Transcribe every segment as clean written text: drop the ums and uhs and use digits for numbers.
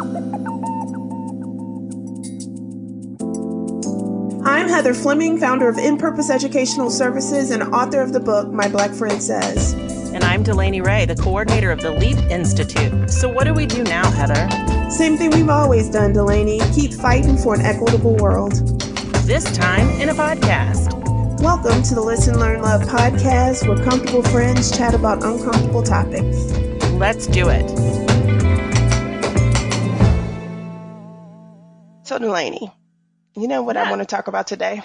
I'm Heather Fleming, founder of In Purpose Educational Services and author of the book, My Black Friend Says. And I'm Delaney Ray, the coordinator of the LEAP Institute. So what do we do now, Heather? Same thing we've always done, Delaney. Keep fighting for an equitable world. This time in a podcast. Welcome to the Listen, Learn, Love podcast, where comfortable friends chat about uncomfortable topics. Let's do it. So, Delaney, you know what I want to talk about today?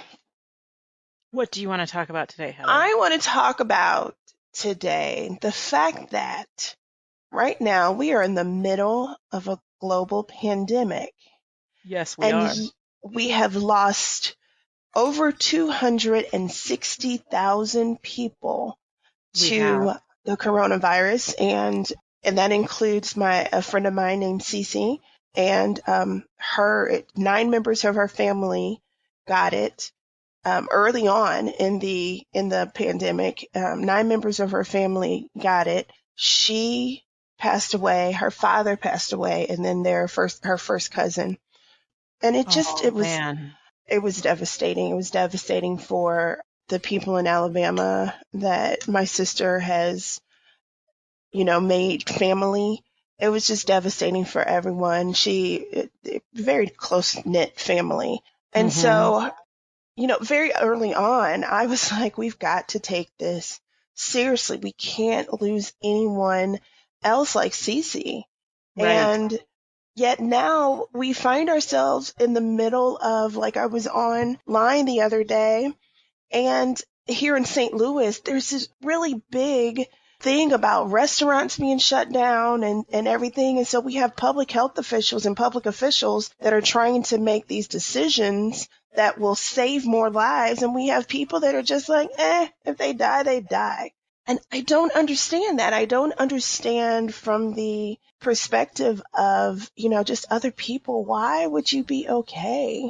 What do you want to talk about today, Heather? I want to talk about today the fact that right now we are in the middle of a global pandemic. Yes, we are. We have lost over 260,000 people to the coronavirus, and that includes a friend of mine named Cece, and 9 members of her family got it early on in the pandemic. 9 members of her family got it. She passed away. Her father passed away, and then her first cousin. And it was devastating. It was devastating for the people in Alabama that my sister has, made family. It was just devastating for everyone. Very close-knit family. And so, very early on, I was like, we've got to take this seriously. We can't lose anyone else like Cece. Right. And yet now we find ourselves in the middle of, like, I was online the other day, and here in St. Louis, there's this really big thing about restaurants being shut down and everything. And so we have public health officials and public officials that are trying to make these decisions that will save more lives. And we have people that are just like, if they die, they die. And I don't understand that. I don't understand from the perspective of, just other people. Why would you be okay?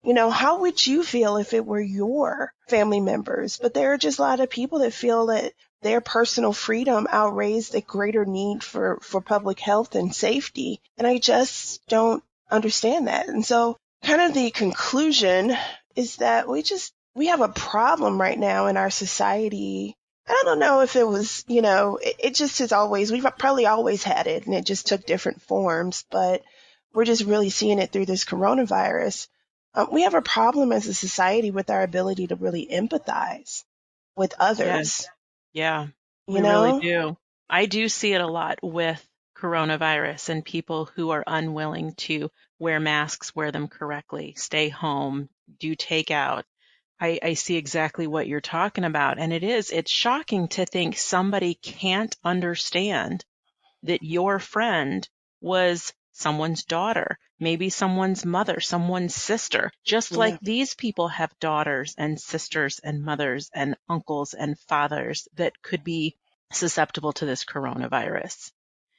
How would you feel if it were your family members? But there are just a lot of people that feel that their personal freedom outweighs the greater need for public health and safety. And I just don't understand that. And so kind of the conclusion is that we have a problem right now in our society. I don't know if it was, it just has we've probably always had it, and it just took different forms, but we're just really seeing it through this coronavirus. We have a problem as a society with our ability to really empathize with others. Yeah, we really do. I do see it a lot with coronavirus and people who are unwilling to wear masks, wear them correctly, stay home, do takeout. I see exactly what you're talking about. And it's shocking to think somebody can't understand that your friend was someone's daughter, maybe someone's mother, someone's sister, just like these people have daughters and sisters and mothers and uncles and fathers that could be susceptible to this coronavirus.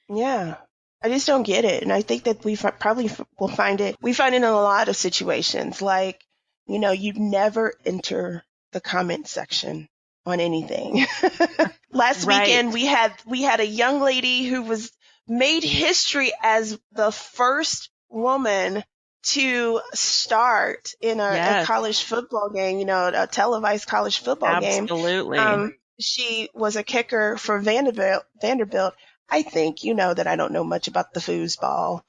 Yeah. I just don't get it. And I think that we probably will find it. We find it in a lot of situations. Like, you never enter the comment section on anything. Last weekend, we had a young lady who made history as the first woman to start in a college football game, a televised college football game. Absolutely. She was a kicker for Vanderbilt. I think that I don't know much about the foosball,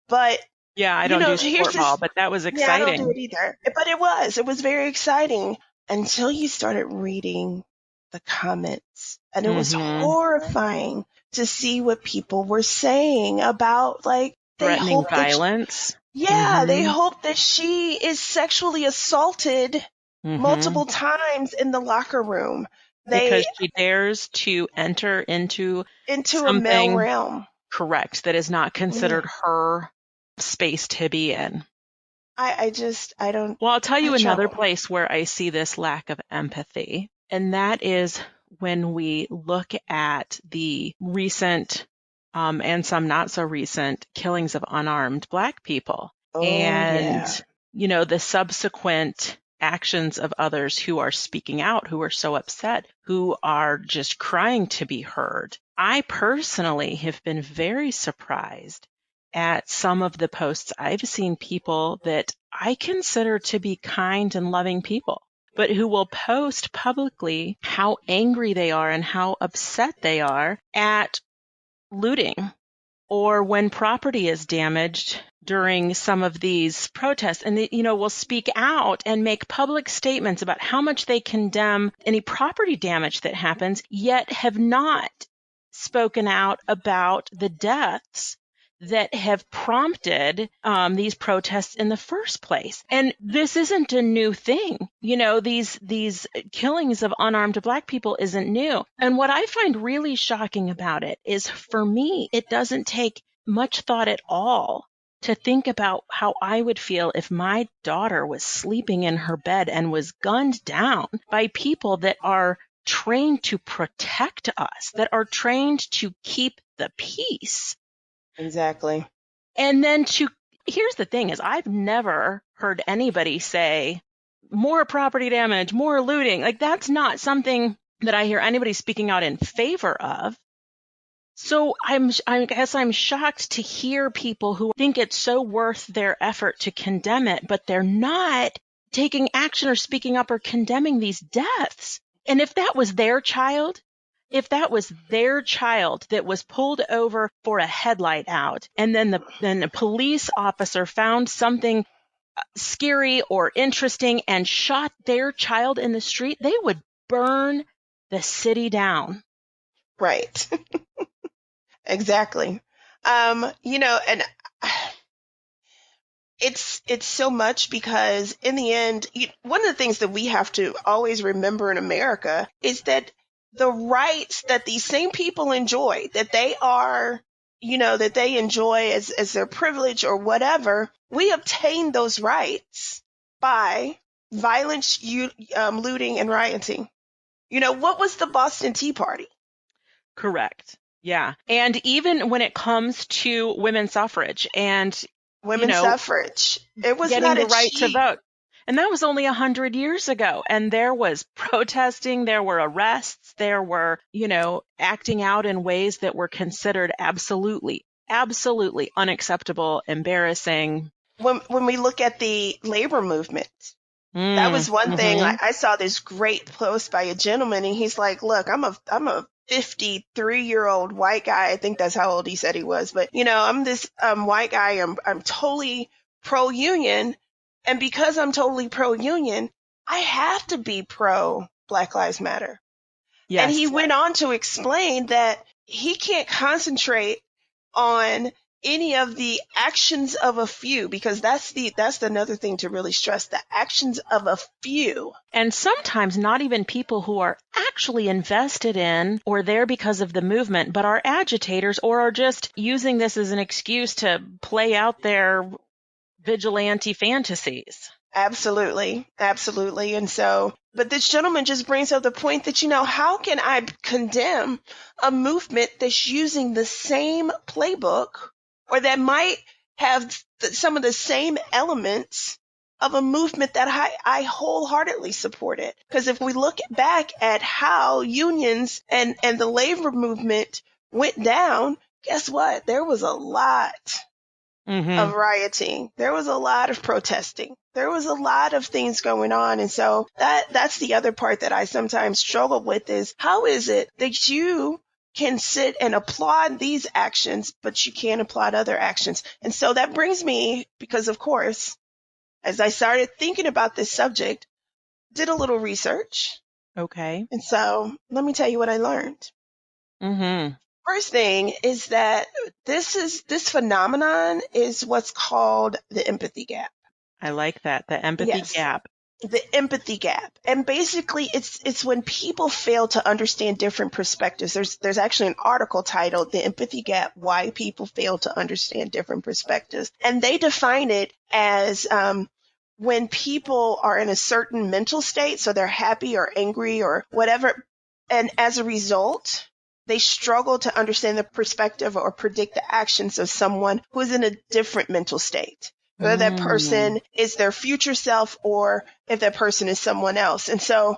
but I don't do sport ball, but that was exciting. Yeah, I don't do it either. But it was very exciting until you started reading the comments, and it was horrifying to see what people were saying about, like, threatening violence. They hope that she is sexually assaulted multiple times in the locker room. Because she dares to enter into a male realm. Correct. That is not considered her space to be in. I don't. Well, I'll tell you another place where I see this lack of empathy, and that is when we look at the recent and some not so recent killings of unarmed Black people. The subsequent actions of others who are speaking out, who are so upset, who are just crying to be heard. I personally have been very surprised at some of the posts, I've seen people that I consider to be kind and loving people, but who will post publicly how angry they are and how upset they are at looting or when property is damaged during some of these protests, and will speak out and make public statements about how much they condemn any property damage that happens, yet have not spoken out about the deaths that have prompted these protests in the first place. And this isn't a new thing. These killings of unarmed Black people isn't new. And what I find really shocking about it is, for me, it doesn't take much thought at all to think about how I would feel if my daughter was sleeping in her bed and was gunned down by people that are trained to protect us, that are trained to keep the peace. Exactly. And then here's the thing is, I've never heard anybody say more property damage, more looting. Like, that's not something that I hear anybody speaking out in favor of. So I guess I'm shocked to hear people who think it's so worth their effort to condemn it, but they're not taking action or speaking up or condemning these deaths. And if that was their child that was pulled over for a headlight out, and then the police officer found something scary or interesting and shot their child in the street, they would burn the city down. Right. Exactly. And it's so much, because in the end, one of the things that we have to always remember in America is that the rights that these same people enjoy, that they are, that they enjoy as their privilege or whatever, we obtain those rights by violence, looting, and rioting. What was the Boston Tea Party? Correct. Yeah. And even when it comes to women's suffrage and suffrage, it was getting not the right to vote. And that was only 100 years ago. And there was protesting, there were arrests, there were, acting out in ways that were considered absolutely unacceptable, embarrassing. When we look at the labor movement, that was one thing. I saw this great post by a gentleman, and he's like, look, I'm a 53-year-old white guy. I think that's how old he said he was. But, I'm this white guy. I'm totally pro-union. And because I'm totally pro-union, I have to be pro-Black Lives Matter. Yes. And he went on to explain that he can't concentrate on any of the actions of a few, because that's another thing to really stress, the actions of a few. And sometimes not even people who are actually invested in or there because of the movement, but are agitators or are just using this as an excuse to play out their vigilante fantasies. Absolutely. Absolutely. And so, but this gentleman just brings up the point that, how can I condemn a movement that's using the same playbook, or that might have some of the same elements of a movement that I wholeheartedly supported? Because if we look back at how unions and the labor movement went down, guess what? There was a lot of rioting. There was a lot of protesting. There was a lot of things going on. And so that's the other part that I sometimes struggle with, is how is it that you can sit and applaud these actions, but you can't applaud other actions? And so that brings me, because of course, as I started thinking about this subject, did a little research. Okay. And so let me tell you what I learned. First thing is that this phenomenon is what's called the empathy gap. I like that. The empathy gap. The empathy gap. And basically it's when people fail to understand different perspectives. There's actually an article titled The Empathy Gap: Why People Fail to Understand Different Perspectives. And they define it as when people are in a certain mental state, so they're happy or angry or whatever, and as a result, they struggle to understand the perspective or predict the actions of someone who is in a different mental state. Whether that person is their future self or if that person is someone else. And so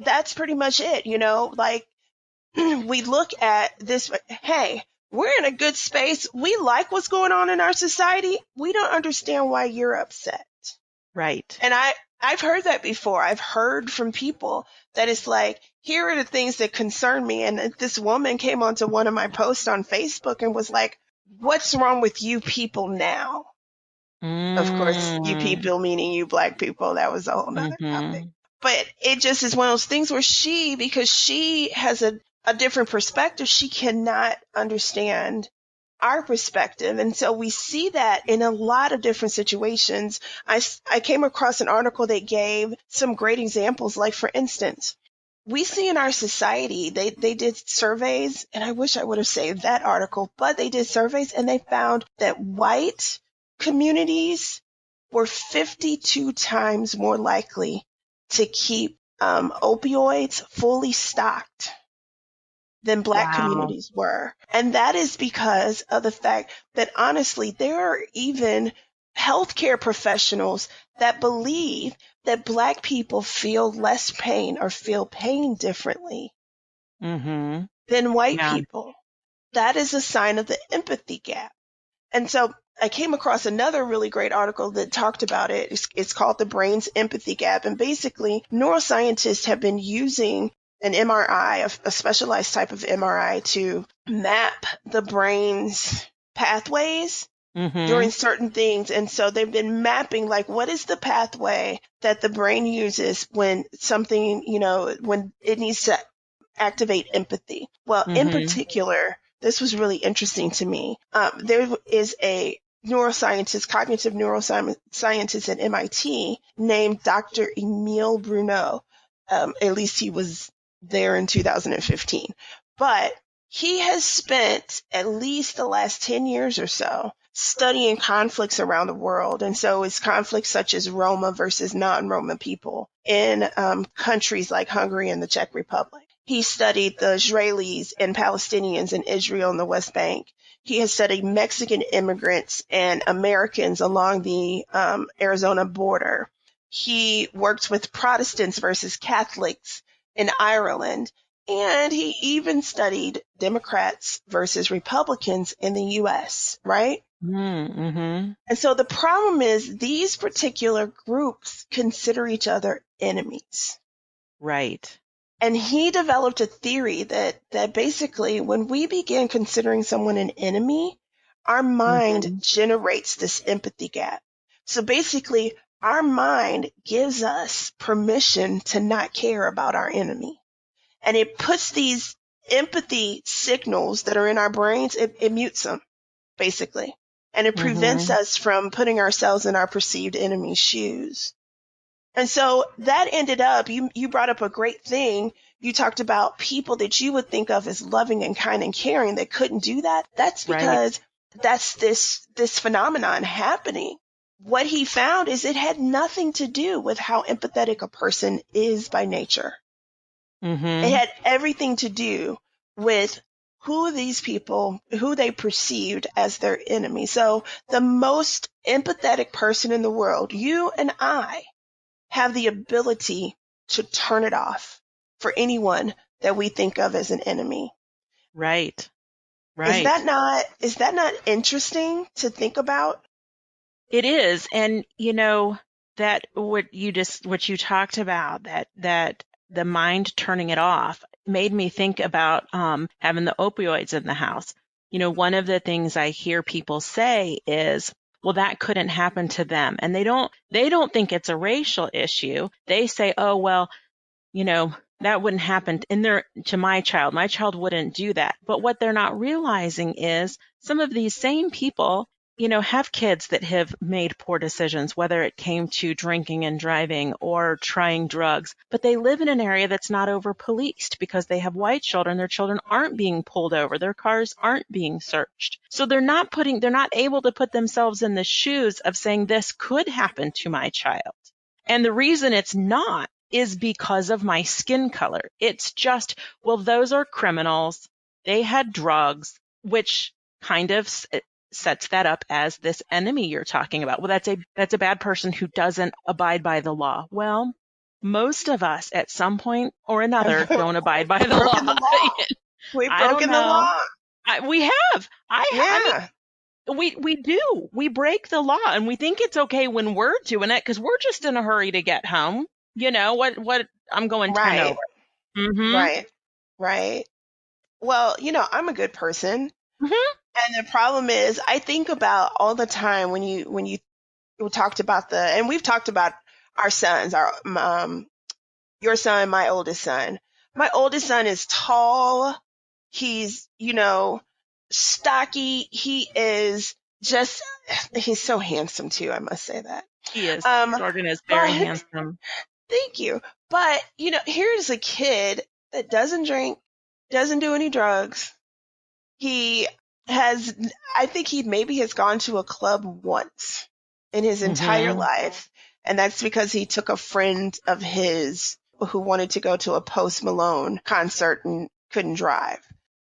that's pretty much it. Like, we look at this, hey, we're in a good space. We like what's going on in our society. We don't understand why you're upset. Right. And I've heard that before. I've heard from people that it's like, here are the things that concern me. And this woman came onto one of my posts on Facebook and was like, what's wrong with you people now? Of course, you people meaning you Black people. That was a whole nother topic. But it just is one of those things where because she has a different perspective, she cannot understand our perspective. And so we see that in a lot of different situations. I came across an article that gave some great examples. Like, for instance, we see in our society, they did surveys, and I wish I would have saved that article, but they did surveys and they found that white communities were 52 times more likely to keep opioids fully stocked than Black communities were. And that is because of the fact that, honestly, there are even healthcare professionals that believe that Black people feel less pain or feel pain differently than white people. That is a sign of the empathy gap. And so I came across another really great article that talked about it. It's called The Brain's Empathy Gap. And basically, neuroscientists have been using an MRI, a specialized type of MRI, to map the brain's pathways during certain things. And so they've been mapping, like, what is the pathway that the brain uses when something, when it needs to activate empathy. Well, in particular, this was really interesting to me. There is a cognitive neuroscientist at MIT named Dr. Emile Bruno. At least he was there in 2015. But he has spent at least the last 10 years or so studying conflicts around the world. And so it's conflicts such as Roma versus non-Roma people in countries like Hungary and the Czech Republic. He studied the Israelis and Palestinians in Israel and the West Bank. He has studied Mexican immigrants and Americans along the Arizona border. He worked with Protestants versus Catholics in Ireland. And he even studied Democrats versus Republicans in the U.S., right? And so the problem is these particular groups consider each other enemies. Right. And he developed a theory that basically when we begin considering someone an enemy, our mind generates this empathy gap. So basically, our mind gives us permission to not care about our enemy. And it puts these empathy signals that are in our brains, it mutes them, basically. And it prevents us from putting ourselves in our perceived enemy's shoes. And so that ended up, you brought up a great thing. You talked about people that you would think of as loving and kind and caring that couldn't do that. That's because that's this phenomenon happening. What he found is it had nothing to do with how empathetic a person is by nature. It had everything to do with who they perceived as their enemy. So the most empathetic person in the world, you and I, have the ability to turn it off for anyone that we think of as an enemy. Right. Is that not interesting to think about? It is. And that what you talked about, that the mind turning it off, made me think about having the opioids in the house. One of the things I hear people say is, well, that couldn't happen to them. And they don't think it's a racial issue. They say, oh, well, that wouldn't happen to my child. My child wouldn't do that. But what they're not realizing is some of these same people, have kids that have made poor decisions, whether it came to drinking and driving or trying drugs, but they live in an area that's not over-policed because they have white children. Their children aren't being pulled over. Their cars aren't being searched. So they're not able to put themselves in the shoes of saying this could happen to my child. And the reason it's not is because of my skin color. It's just, well, those are criminals. They had drugs, which kind of sets that up as this enemy you're talking about. Well, that's a bad person who doesn't abide by the law. Well, most of us at some point or another don't abide by the law. We've broken the law. We have. Yeah. We do. We break the law, and we think it's okay when we're doing it because we're just in a hurry to get home. What I'm going 10 Right. over. Mm-hmm. Right. Right. Well, I'm a good person. Mm-hmm. And the problem is I think about all the time when you talked about and we've talked about our sons, your son, my oldest son. My oldest son is tall. He's, stocky. He's so handsome too, I must say that. He is. Um, Jordan is very but handsome. thank you. But, here's a kid that doesn't drink, doesn't do any drugs. He I think he maybe has gone to a club once in his entire life. And that's because he took a friend of his who wanted to go to a Post Malone concert and couldn't drive.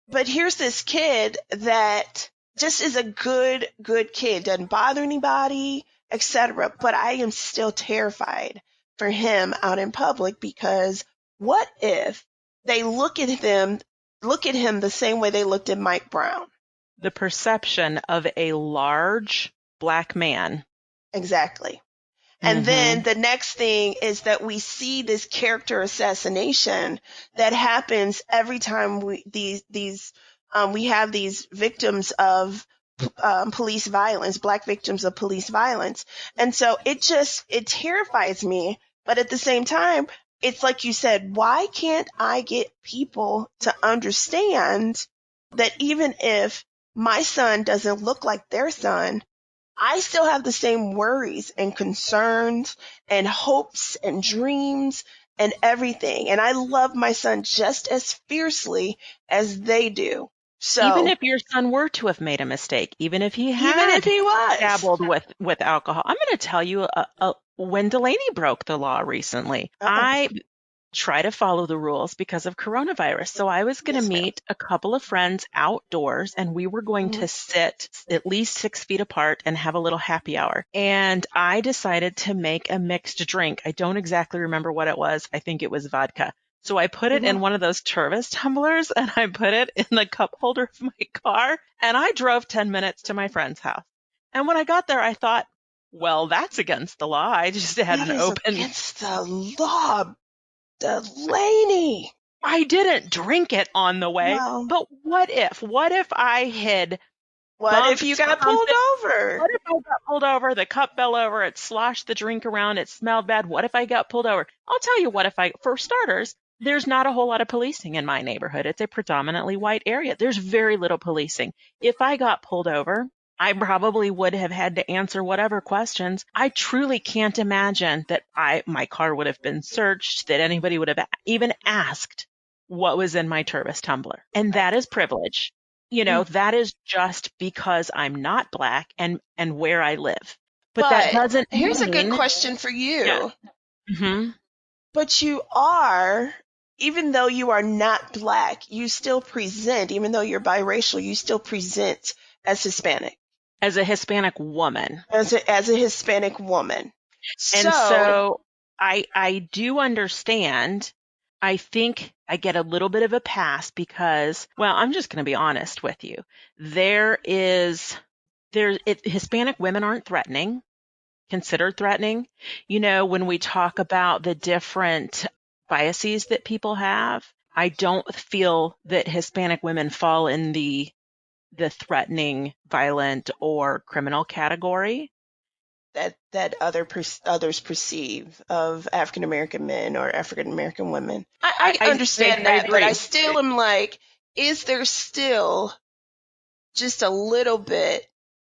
But here's this kid that just is a good kid, doesn't bother anybody, etc. But I am still terrified for him out in public because what if they look at him the same way they looked at Mike Brown? The perception of a large Black man. Exactly. And then the next thing is that we see this character assassination that happens every time we have these victims of police violence, Black victims of police violence. And so it terrifies me. But at the same time, it's like you said, why can't I get people to understand that even if my son doesn't look like their son, I still have the same worries and concerns and hopes and dreams and everything. And I love my son just as fiercely as they do. So even if your son were to have made a mistake, even if he was dabbled with alcohol, I'm going to tell you, when Delaney broke the law recently, I try to follow the rules because of coronavirus. So I was going to meet a couple of friends outdoors, and we were going to sit at least 6 feet apart and have a little happy hour. And I decided to make a mixed drink. I don't exactly remember what it was. I think it was vodka. So I put it in one of those Tervis tumblers, and I put it in the cup holder of my car, and I drove 10 minutes to my friend's house. And when I got there, I thought, well, that's against the law. I just had an open... against the law, Delaney. I didn't drink it on the way, but what if I had... What if you got pulled over? What if I got pulled over, the cup fell over, it sloshed the drink around, it smelled bad? What if I got pulled over? I'll tell you what, for starters, there's not a whole lot of policing in my neighborhood. It's a predominantly white area. There's very little policing. If I got pulled over, I probably would have had to answer whatever questions. I truly can't imagine that my car would have been searched, that anybody would have even asked what was in my Tervis tumbler. And that is privilege. That is just because I'm not Black and where I live. But that doesn't Here's a good question for you. Yeah. Mm-hmm. But you are, even though you are not Black, you still present, even though you're biracial, you still present as Hispanic. As a Hispanic woman. As a Hispanic woman. And so I do understand. I think I get a little bit of a pass because, well, I'm just going to be honest with you. Hispanic women aren't considered threatening. When we talk about the different biases that people have, I don't feel that Hispanic women fall in the threatening, violent, or criminal category that others perceive of African American men or African American women. I understand that, but I still am like, is there still just a little bit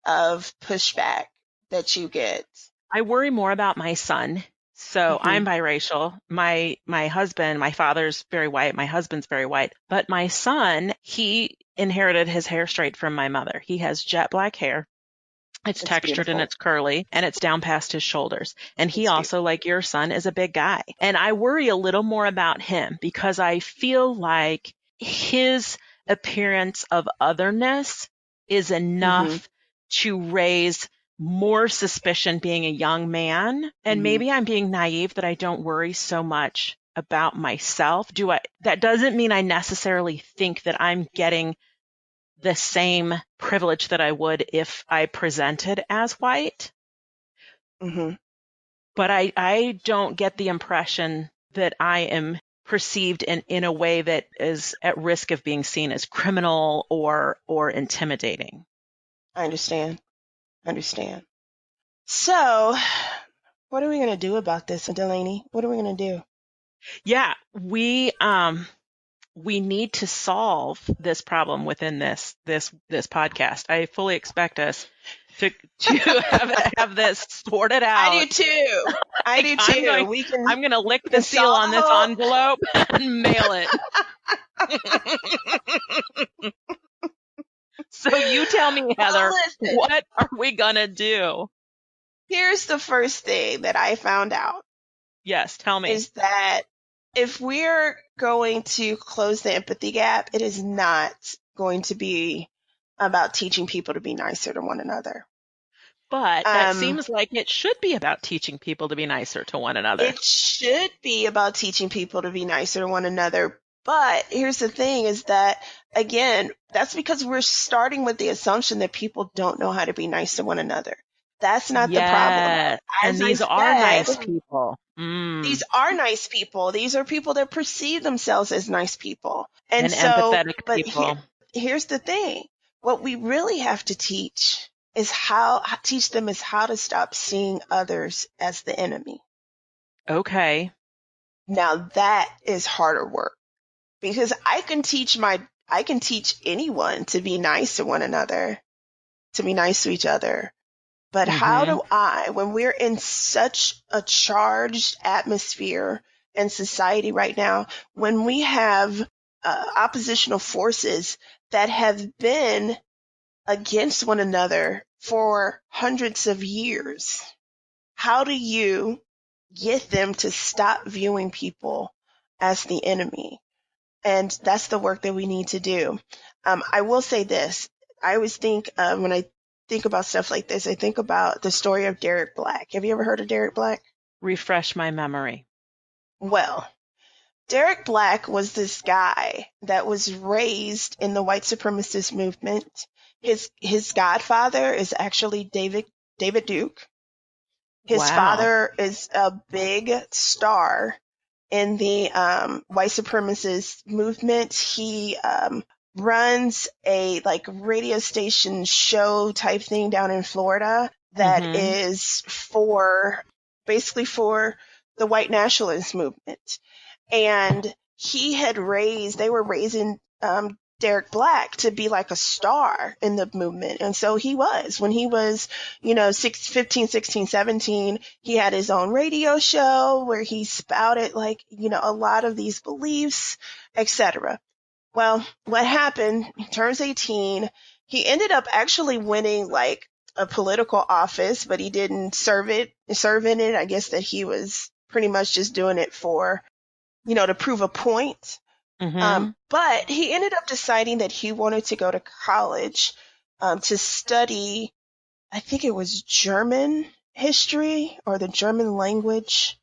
of pushback that you get? I worry more about my son. So I'm biracial. My husband, my father's very white. My husband's very white. But my son, he inherited his hair straight from my mother. He has jet black hair. It's textured beautiful. And it's curly and it's down past his shoulders. And he also, like your son, is a big guy. And I worry a little more about him because I feel like his appearance of otherness is enough to raise more suspicion being a young man. And maybe I'm being naive that I don't worry so much about myself. That doesn't mean I necessarily think that I'm getting the same privilege that I would if I presented as white. Mm-hmm. But I don't get the impression that I am perceived in a way that is at risk of being seen as criminal or intimidating. I understand. So, what are we going to do about this, Delaney? What are we going to do? Yeah, we need to solve this problem within this podcast. I fully expect us to have this sorted out. I do too. I'm going to lick the seal on this envelope and mail it. So you tell me, Heather, what are we going to do? Here's the first thing that I found out. Yes, tell me. Is that if we're going to close the empathy gap, it is not going to be about teaching people to be nicer to one another. But that seems like it should be about teaching people to be nicer to one another. It should be about teaching people to be nicer to one another. But here's the thing is that, again, that's because we're starting with the assumption that people don't know how to be nice to one another. That's not the problem. And these are nice people. These are nice people. These are people that perceive themselves as nice people. And so, empathetic people. Here's the thing. What we really have to teach them is how to stop seeing others as the enemy. Okay. Now that is harder work because I can teach anyone to be nice to one another, to be nice to each other. But how do I, when we're in such a charged atmosphere in society right now, when we have oppositional forces that have been against one another for hundreds of years, how do you get them to stop viewing people as the enemy? And that's the work that we need to do. I will say this. I always think when I think about stuff like this, I think about the story of Derek Black. Have you ever heard of Derek Black? Refresh my memory. Well, Derek Black was this guy that was raised in the white supremacist movement. His godfather is actually David Duke. His father is a big star in the white supremacist movement. He runs a radio station show type thing down in Florida that is basically for the white nationalist movement. And they were raising Derek Black to be like a star in the movement. And so he was. When he was, 15, 16, 17, he had his own radio show where he spouted a lot of these beliefs, etc. Well, what happened? He turns 18. He ended up actually winning a political office, but he didn't serve in it. I guess that he was pretty much just doing it for, to prove a point. But he ended up deciding that he wanted to go to college to study, I think it was German history or the German language.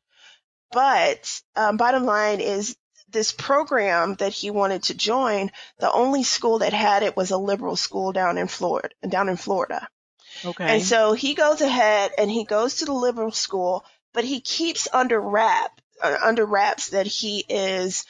But bottom line is this program that he wanted to join, the only school that had it was a liberal school down in Florida. Okay. And so he goes ahead and he goes to the liberal school, but he keeps under wraps that he is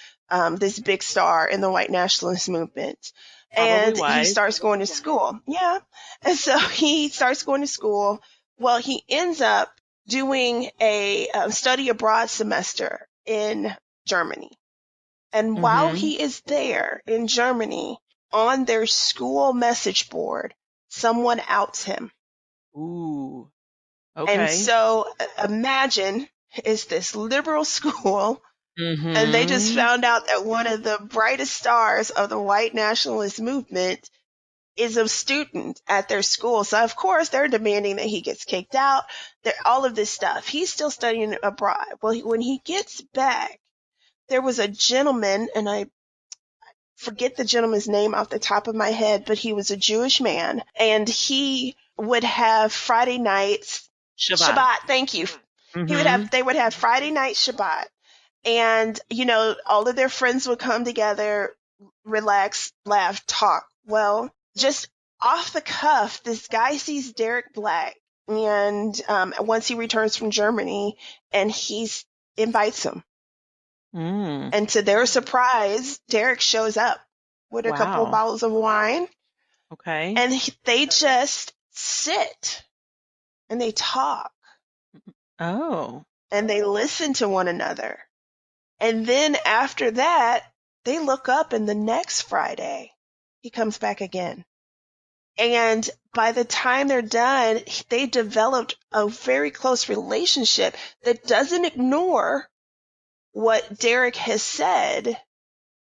this big star in the white nationalist movement. And he starts going to school. Yeah. And so he starts going to school. Well, he ends up doing a study abroad semester in Germany. And while he is there in Germany, on their school message board, someone outs him. Ooh. Okay. And so imagine it's this liberal school, and they just found out that one of the brightest stars of the white nationalist movement is a student at their school. So, of course, they're demanding that he gets kicked out, all of this stuff. He's still studying abroad. Well, when he gets back, there was a gentleman, and I forget the gentleman's name off the top of my head, but he was a Jewish man, and he would have Friday nights Shabbat. Thank you. They would have Friday night Shabbat, and all of their friends would come together, relax, laugh, talk. Well, just off the cuff, this guy sees Derek Black, and once he returns from Germany, and he invites him. And to their surprise, Derek shows up with a couple of bottles of wine. Okay. And they just sit and they talk. Oh. And they listen to one another. And then after that, they look up, and the next Friday, he comes back again. And by the time they're done, they developed a very close relationship that doesn't ignore what Derek has said,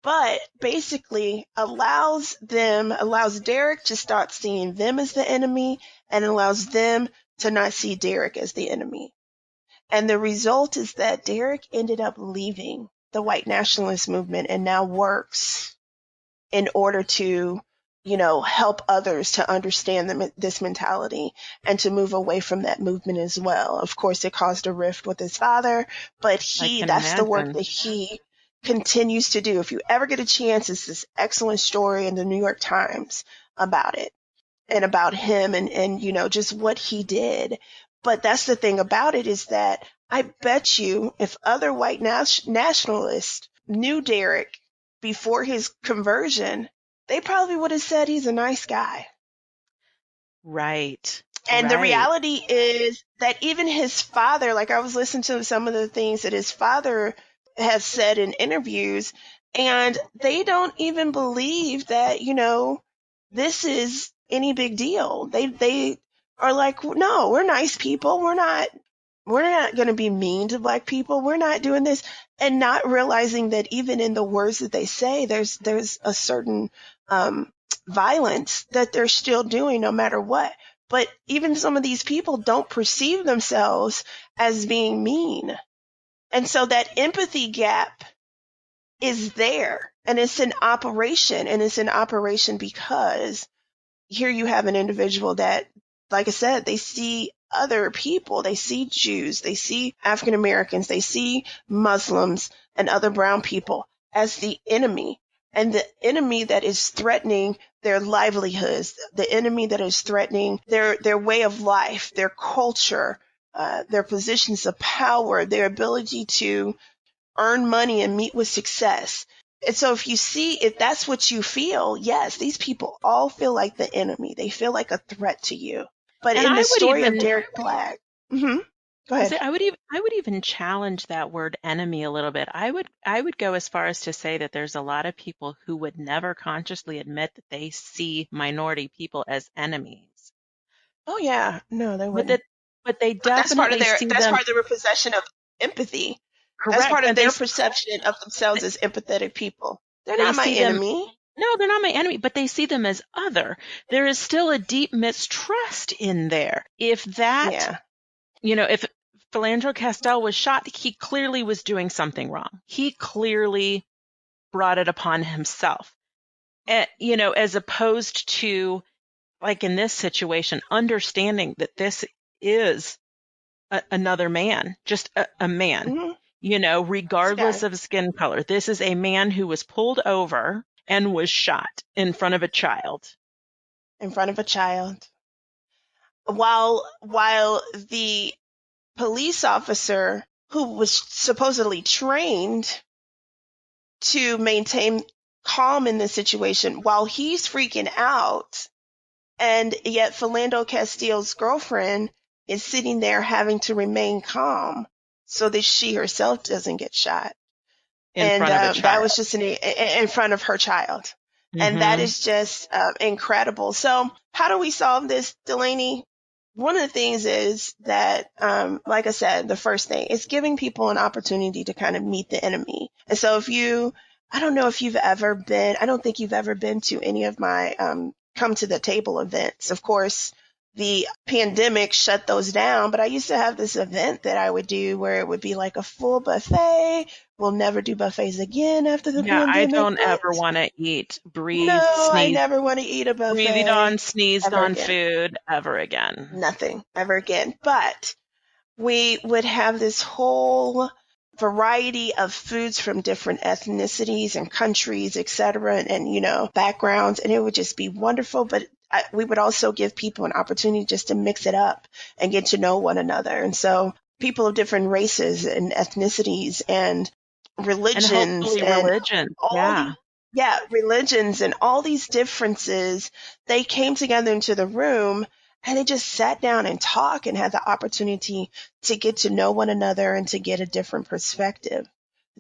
but basically allows Derek to start seeing them as the enemy, and allows them to not see Derek as the enemy. And the result is that Derek ended up leaving the white nationalist movement and now works in order to, help others to understand this mentality and to move away from that movement as well. Of course, it caused a rift with his father, but that's the work that he continues to do. If you ever get a chance, it's this excellent story in the New York Times about it and about him and just what he did. But that's the thing about it, is that I bet you if other white nationalists knew Derek before his conversion, they probably would have said he's a nice guy. Right. And the reality is that even his father, like I was listening to some of the things that his father has said in interviews, and they don't even believe that, this is any big deal. They are like, no, we're nice people. We're not going to be mean to Black people. We're not doing this. And not realizing that even in the words that they say, there's a certain violence that they're still doing no matter what. But even some of these people don't perceive themselves as being mean. And so that empathy gap is there, and it's an operation, because here you have an individual that, like I said, they see other people, they see Jews, they see African Americans, they see Muslims and other brown people as the enemy, and the enemy that is threatening their livelihoods, the enemy that is threatening their way of life, their culture, their positions of power, their ability to earn money and meet with success. And so if that's what you feel, yes, these people all feel like the enemy. They feel like a threat to you. But in the story of Derek Black, go ahead. I would even challenge that word enemy a little bit. I would go as far as to say that there's a lot of people who would never consciously admit that they see minority people as enemies. Oh yeah, no, they wouldn't. But they definitely that's part of their possession of empathy. Correct. That's part of their perception of themselves as empathetic people. They're not my enemy. No, they're not my enemy, but they see them as other. There is still a deep mistrust in there. If Philando Castile was shot, he clearly was doing something wrong. He clearly brought it upon himself. As opposed to, like in this situation, understanding that this is another man, just a man. Mm-hmm. Regardless of skin color. This is a man who was pulled over and was shot in front of a child. While the police officer, who was supposedly trained to maintain calm in this situation, while he's freaking out, and yet Philando Castile's girlfriend is sitting there having to remain calm so that she herself doesn't get shot. That was just in front of her child. Mm-hmm. And that is just incredible. So how do we solve this, Delaney? One of the things is that, like I said, the first thing is giving people an opportunity to kind of meet the enemy. And so I don't think you've ever been to any of my come to the table events. Of course, the pandemic shut those down, but I used to have this event that I would do where it would be like a full buffet. We'll never do buffets again after the pandemic. I don't ever want to eat, breathe, no, sneeze. I never want to eat a buffet. Breathed on, sneezed on food ever again. Nothing ever again. But we would have this whole variety of foods from different ethnicities and countries, et cetera, and backgrounds. And it would just be wonderful. But we would also give people an opportunity just to mix it up and get to know one another. And so people of different races and ethnicities and religions and hopefully religion. religions and all these differences, they came together into the room and they just sat down and talked and had the opportunity to get to know one another and to get a different perspective.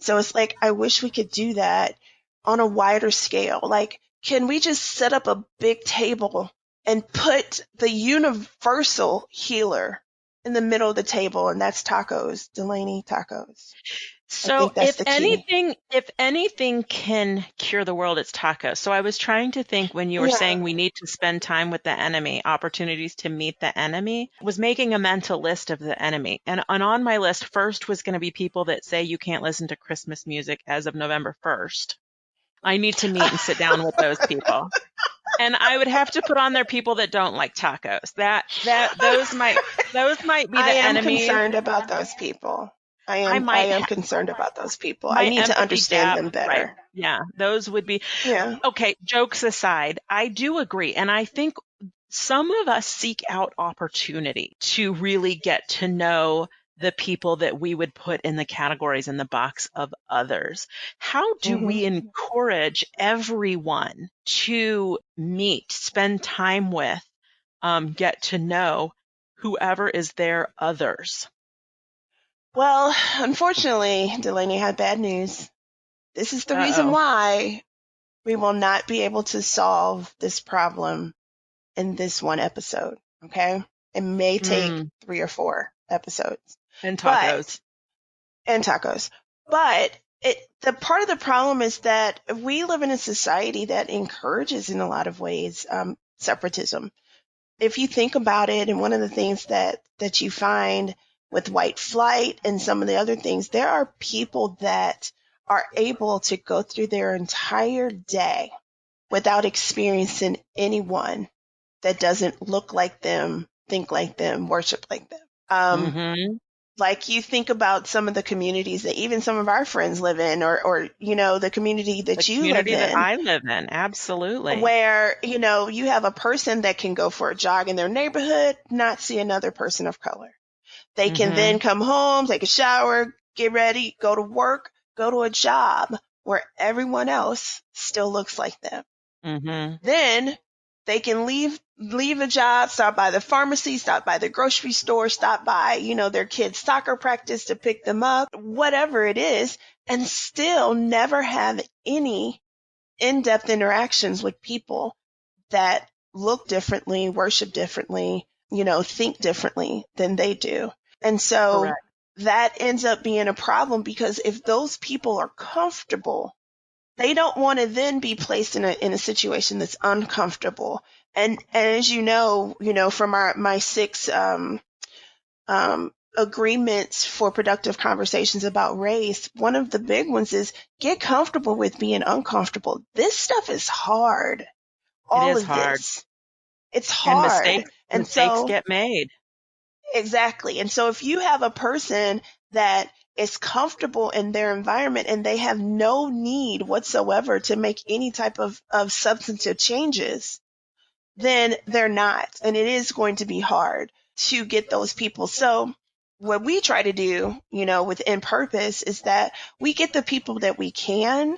So it's like, I wish we could do that on a wider scale. Like, can we just set up a big table and put the universal healer in the middle of the table? And that's tacos, Delaney, tacos. So if anything can cure the world, it's tacos. So I was trying to think when you were saying we need to spend time with the enemy, opportunities to meet the enemy, was making a mental list of the enemy. And on my list first was going to be people that say you can't listen to Christmas music as of November 1st. I need to meet and sit down with those people. And I would have to put on there people that don't like tacos. Those might be the enemy. I am concerned about those people. I am concerned about those people. I need to understand them better. Right. Yeah, those would be. Yeah. Okay, jokes aside, I do agree. And I think some of us seek out opportunity to really get to know the people that we would put in the categories in the box of others. How do we encourage everyone to meet, spend time with, get to know whoever is their others? Well, unfortunately, Delaney had bad news. This is the reason why we will not be able to solve this problem in this one episode, okay? It may take 3 or 4 episodes. And tacos. But the part of the problem is that we live in a society that encourages, in a lot of ways, separatism. If you think about it, and one of the things that you find with white flight and some of the other things, there are people that are able to go through their entire day without experiencing anyone that doesn't look like them, think like them, worship like them. Like, you think about some of the communities that even some of our friends live in, or the community that you live in. The community that I live in, absolutely. Where, you have a person that can go for a jog in their neighborhood, not see another person of color. They can then come home, take a shower, get ready, go to work, go to a job where everyone else still looks like them. Then they can leave a job, stop by the pharmacy, stop by the grocery store, stop by, their kids' soccer practice to pick them up, whatever it is, and still never have any in-depth interactions with people that look differently, worship differently, think differently than they do. And so that ends up being a problem, because if those people are comfortable, they don't want to then be placed in a situation that's uncomfortable. And as you know, from my 6 agreements for productive conversations about race, one of the big ones is get comfortable with being uncomfortable. This stuff is hard. All of this. It's hard. And mistakes get made. Exactly. And so if you have a person that is comfortable in their environment and they have no need whatsoever to make any type of substantive changes, then they're not. And it is going to be hard to get those people. So what we try to do, within Purpose, is that we get the people that we can,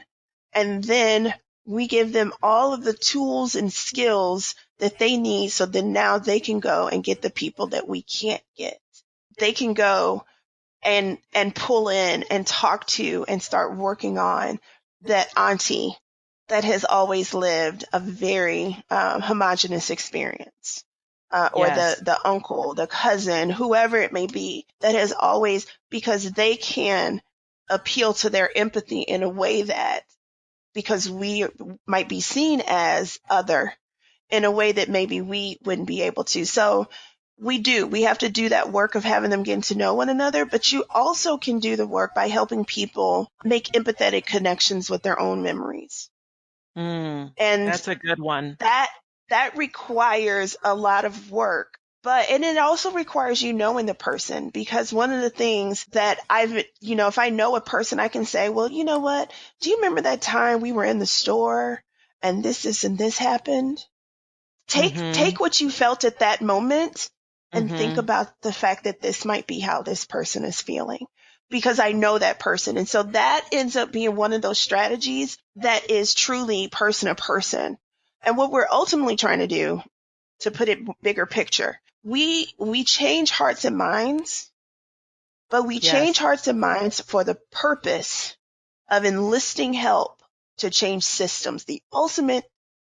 and then we give them all of the tools and skills that they need, so then now they can go and get the people that we can't get. They can go and pull in and talk to and start working on that auntie that has always lived a very homogenous experience, or the uncle, the cousin, whoever it may be, that has always, because they can appeal to their empathy in a way that, because we might be seen as other in a way that maybe we wouldn't be able to. So we have to do that work of having them getting to know one another, but you also can do the work by helping people make empathetic connections with their own memories. And that's a good one. That requires a lot of work And it also requires you knowing the person, because one of the things that if I know a person, I can say, well, you know what? Do you remember that time we were in the store and this, and this happened? Take what you felt at that moment and think about the fact that this might be how this person is feeling, because I know that person. And so that ends up being one of those strategies that is truly person to person. And what we're ultimately trying to do, to put it bigger picture, we change hearts and minds, but we change hearts and minds for the purpose of enlisting help to change systems. The ultimate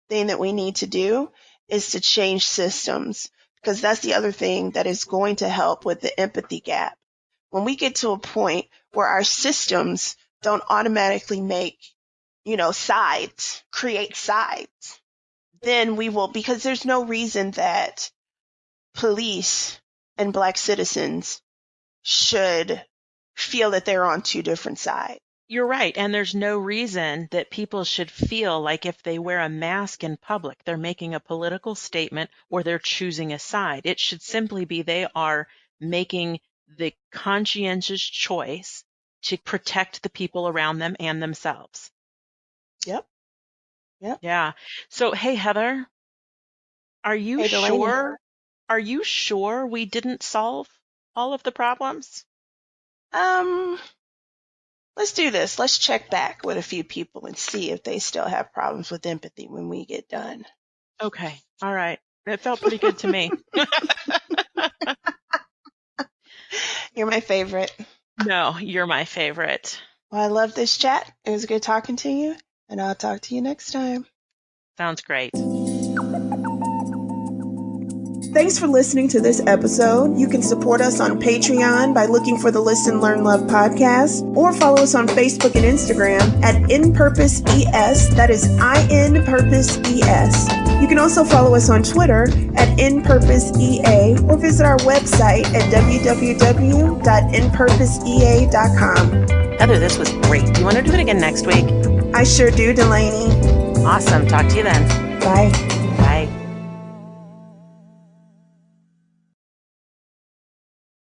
thing that we need to do is to change systems, because that's the other thing that is going to help with the empathy gap. When we get to a point where our systems don't automatically create sides, then we will, because there's no reason that police and Black citizens should feel that they're on two different sides. You're right. And there's no reason that people should feel like if they wear a mask in public, they're making a political statement or they're choosing a side. It should simply be they are making the conscientious choice to protect the people around them and themselves. Yep. Yeah. So, hey, Heather, are you sure? Are you sure we didn't solve all of the problems? Let's do this. Let's check back with a few people and see if they still have problems with empathy when we get done. Okay. All right. It felt pretty good to me. You're my favorite. No, you're my favorite. Well, I love this chat. It was good talking to you, and I'll talk to you next time. Sounds great. Thanks for listening to this episode. You can support us on Patreon by looking for the Listen, Learn, Love podcast, or follow us on Facebook and Instagram at InPurposeES. That is INPurposeES. You can also follow us on Twitter at InPurposeEA, or visit our website at www.inpurposeea.com. Heather, this was great. Do you want to do it again next week? I sure do, Delaney. Awesome. Talk to you then. Bye.